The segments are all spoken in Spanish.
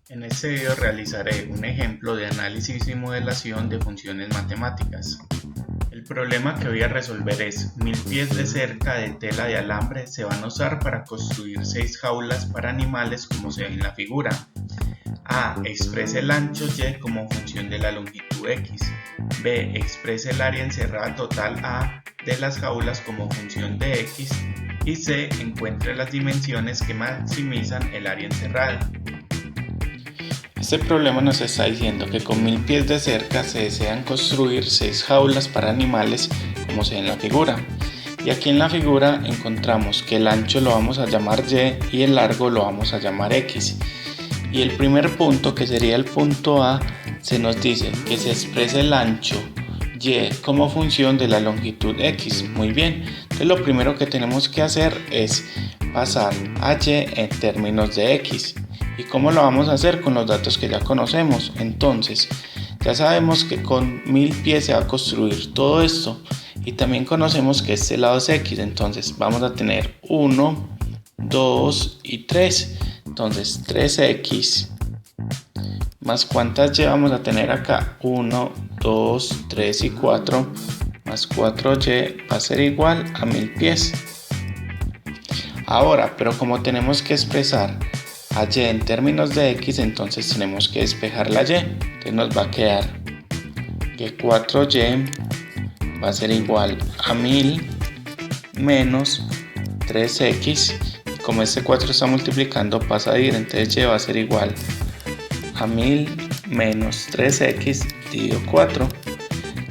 En este video realizaré un ejemplo de análisis y modelación de funciones matemáticas. El problema que voy a resolver es: 1000 pies de cerca de tela de alambre se van a usar para construir 6 jaulas para animales como se ve en la figura. A. Expresa el ancho Y como función de la longitud X. B. Expresa el área encerrada total A de las jaulas como función de X. Y C. Encuentre las dimensiones que maximizan el área encerrada. Este problema nos está diciendo que con 1000 pies de cerca se desean construir 6 jaulas para animales como se ve en la figura. Y aquí en la figura encontramos que el ancho lo vamos a llamar Y y el largo lo vamos a llamar X. Y el primer punto, que sería el punto A, se nos dice que se expresa el ancho Y como función de la longitud X. Muy bien, entonces lo primero que tenemos que hacer es pasar a Y en términos de X. ¿Y cómo lo vamos a hacer? Con los datos que ya conocemos. Entonces, ya sabemos que con 1000 pies se va a construir todo esto. Y también conocemos que este lado es X. Entonces, vamos a tener 1, 2 y 3. Entonces, 3X más ¿cuántas Y vamos a tener acá? 1, 2, 3 y 4 más 4Y va a ser igual a 1000 pies. Ahora, pero como tenemos que expresar a Y en términos de X, entonces tenemos que despejar la Y. Entonces nos va a quedar que 4Y va a ser igual a 1000 menos 3X. Como este 4 está multiplicando, pasa a ir, entonces Y va a ser igual a 1000 menos 3X dividido 4.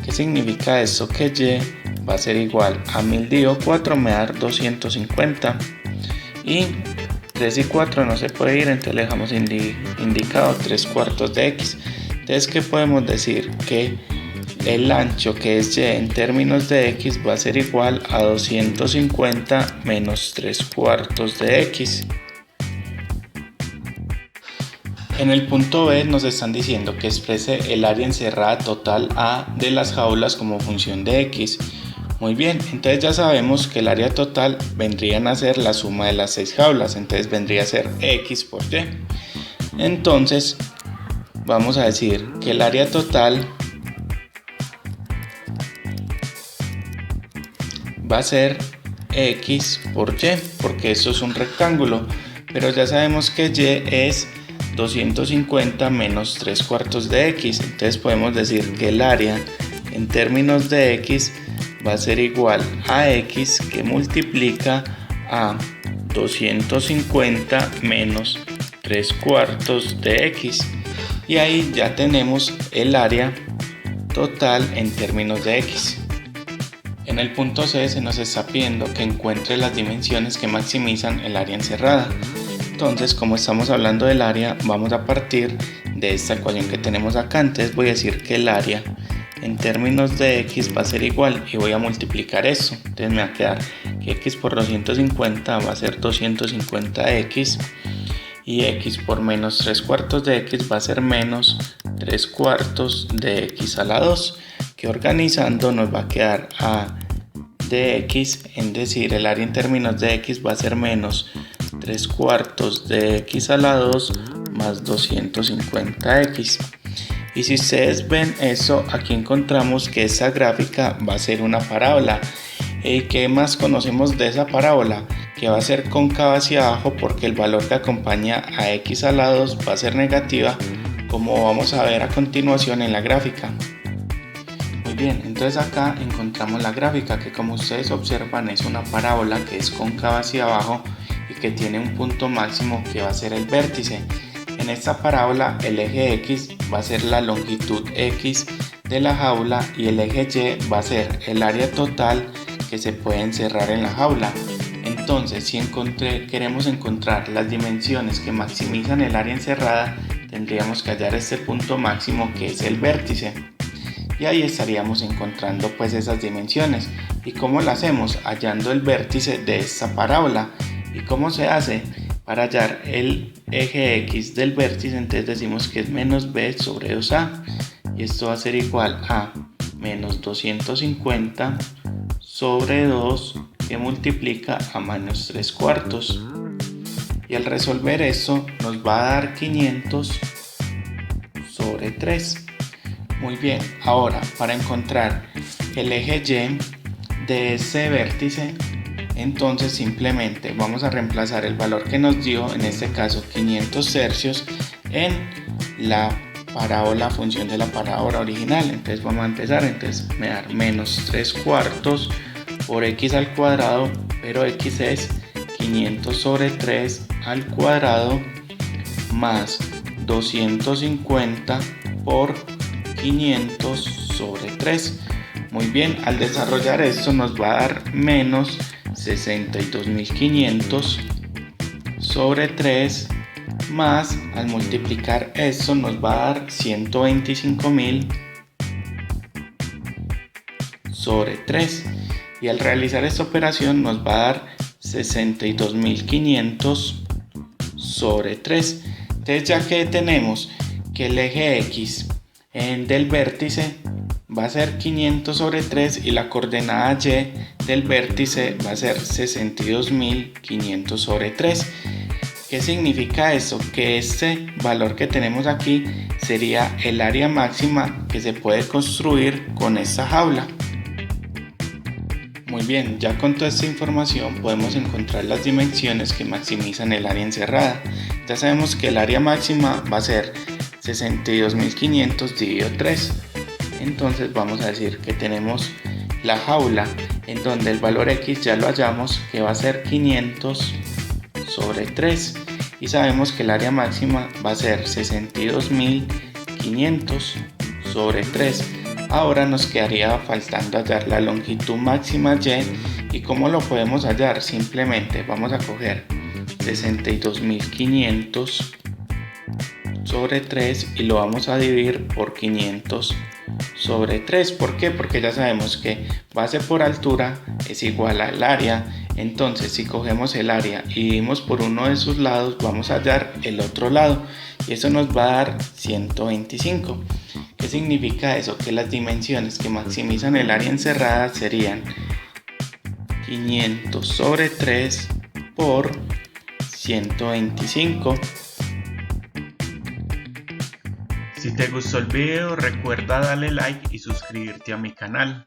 ¿Qué significa esto? Que Y va a ser igual a 1000 dividido 4, me da 250. Y 3 y 4 no se puede ir, entonces le dejamos indicado 3/4 de X. Entonces, ¿qué podemos decir? Que el ancho, que es Y en términos de X, va a ser igual a 250 menos 3/4 de X. En el punto B nos están diciendo que exprese el área encerrada total A de las jaulas como función de X. Muy bien, entonces ya sabemos que el área total vendrían a ser la suma de las 6 jaulas, entonces vendría a ser X por Y. Entonces vamos a decir que el área total va a ser X por Y, porque esto es un rectángulo, pero ya sabemos que Y es 250 menos 3/4 de X, entonces podemos decir que el área en términos de X va a ser igual a X, que multiplica a 250 menos 3/4 de X, y ahí ya tenemos el área total en términos de X. En el punto C se nos está pidiendo que encuentre las dimensiones que maximizan el área encerrada. Entonces, como estamos hablando del área, vamos a partir de esta ecuación que tenemos acá. Entonces voy a decir que el área en términos de X va a ser igual, y voy a multiplicar eso. Entonces me va a quedar que X por 250 va a ser 250X, y X por menos 3/4 de X va a ser menos 3/4 de X a la 2, que organizando nos va a quedar A de X, es decir, el área en términos de X va a ser menos 3/4 de X a la 2 más 250X. Y si ustedes ven eso, aquí encontramos que esta gráfica va a ser una parábola. ¿Y qué más conocemos de esa parábola? Que va a ser cóncava hacia abajo, porque el valor que acompaña a X a la 2 va a ser negativa, como vamos a ver a continuación en la gráfica. Muy bien, entonces acá encontramos la gráfica, que como ustedes observan es una parábola que es cóncava hacia abajo y que tiene un punto máximo que va a ser el vértice. En esta parábola el eje X va a ser la longitud X de la jaula, y el eje Y va a ser el área total que se puede encerrar en la jaula. Entonces, si queremos encontrar las dimensiones que maximizan el área encerrada, tendríamos que hallar este punto máximo, que es el vértice, y ahí estaríamos encontrando pues esas dimensiones. ¿Y cómo lo hacemos? Hallando el vértice de esta parábola. ¿Y cómo se hace? Para hallar el eje X del vértice, entonces decimos que es menos B sobre 2A, y esto va a ser igual a menos 250 sobre 2, que multiplica a menos 3/4. Y al resolver esto nos va a dar 500 sobre 3. Muy bien, ahora para encontrar el eje Y de ese vértice, entonces simplemente vamos a reemplazar el valor que nos dio, en este caso 500 tercios, en la parábola, función de la parábola original. Entonces vamos a empezar, entonces me da menos 3 cuartos por x al cuadrado, pero x es 500 sobre 3 al cuadrado más 250 por 500 sobre 3. Muy bien, al desarrollar esto nos va a dar menos 62.500 sobre 3 más, al multiplicar esto nos va a dar 125.000 sobre 3, y al realizar esta operación nos va a dar 62.500 sobre 3. Entonces, ya que tenemos que el eje X del vértice va a ser 500 sobre 3 y la coordenada Y del vértice va a ser 62.500 sobre 3. ¿Qué significa esto? Que este valor que tenemos aquí sería el área máxima que se puede construir con esta jaula. Muy bien, ya con toda esta información podemos encontrar las dimensiones que maximizan el área encerrada. Ya sabemos que el área máxima va a ser 62.500 dividido 3. Entonces vamos a decir que tenemos la jaula en donde el valor X ya lo hallamos, que va a ser 500 sobre 3, y sabemos que el área máxima va a ser 62.500 sobre 3. Ahora nos quedaría faltando hallar la longitud máxima Y, y ¿cómo lo podemos hallar? Simplemente vamos a coger 62.500 sobre 3 y lo vamos a dividir por 500 sobre 3. ¿Por qué? Porque ya sabemos que base por altura es igual al área. Entonces, si cogemos el área y dividimos por uno de sus lados, vamos a hallar el otro lado, y eso nos va a dar 125. ¿Qué significa eso? Que las dimensiones que maximizan el área encerrada serían 500 sobre 3 por 125. Si te gustó el video, recuerda darle like y suscribirte a mi canal.